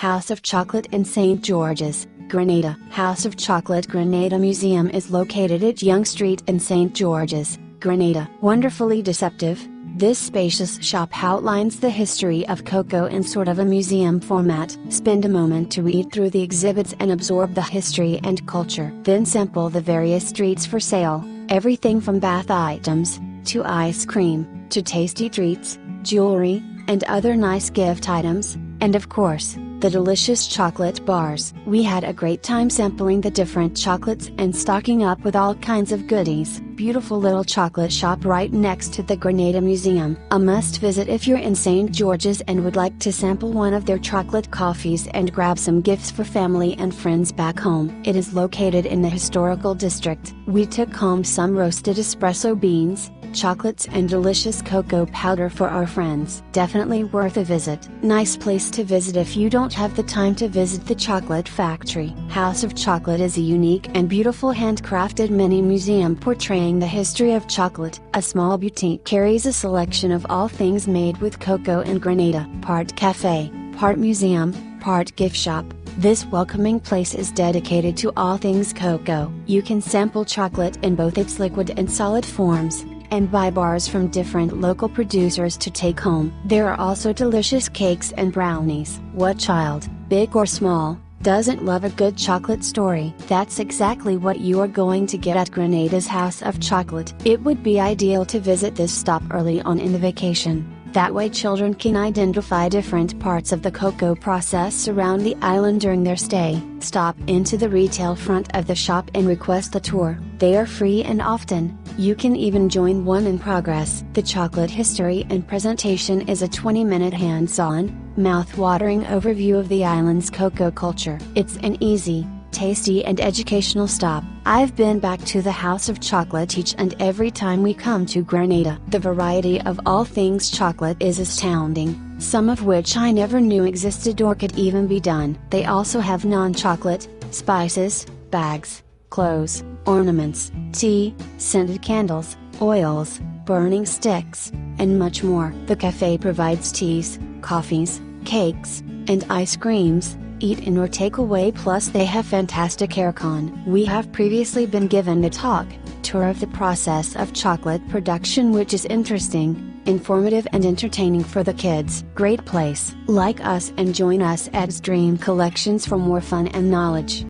House of Chocolate in St. George's, Grenada. House of Chocolate Grenada Museum is located at Yonge Street in St. George's, Grenada. Wonderfully deceptive, this spacious shop outlines the history of cocoa in sort of a museum format. Spend a moment to read through the exhibits and absorb the history and culture. Then sample the various streets for sale, everything from bath items, to ice cream, to tasty treats, jewelry, and other nice gift items, and of course, the delicious chocolate bars. We had a great time sampling the different chocolates and stocking up with all kinds of goodies. Beautiful little chocolate shop right next to the Grenada Museum. A must visit if you're in St. George's and would like to sample one of their chocolate coffees and grab some gifts for family and friends back home. It is located in the historical district. We took home some roasted espresso beans, chocolates and delicious cocoa powder for our friends. Definitely worth a visit. Nice place to visit if you don't have the time to visit the chocolate factory. House of Chocolate is a unique and beautiful handcrafted mini museum portraying the history of chocolate. A small boutique carries a selection of all things made with cocoa in Grenada. Part cafe, part museum, part gift shop. This welcoming place is dedicated to all things cocoa. You can sample chocolate in both its liquid and solid forms, and buy bars from different local producers to take home. There are also delicious cakes and brownies. What child, big or small, doesn't love a good chocolate story? That's exactly what you are going to get at Grenada's House of Chocolate. It would be ideal to visit this stop early on in the vacation. That way children can identify different parts of the cocoa process around the island during their stay. Stop into the retail front of the shop and request a tour. They are free and often, you can even join one in progress. The chocolate history and presentation is a 20-minute hands-on, mouth-watering overview of the island's cocoa culture. It's an easy, tasty and educational stop. I've been back to the House of Chocolate each and every time we come to Grenada. The variety of all things chocolate is astounding, some of which I never knew existed or could even be done. They also have non-chocolate, spices, bags, clothes, ornaments, tea, scented candles, oils, burning sticks, and much more. The cafe provides teas, coffees, cakes, and ice creams, eat in or take away, plus they have fantastic aircon. We have previously been given a tour of the process of chocolate production, which is interesting, informative and entertaining for the kids. Great place. Like us and join us at Dream Collections for more fun and knowledge.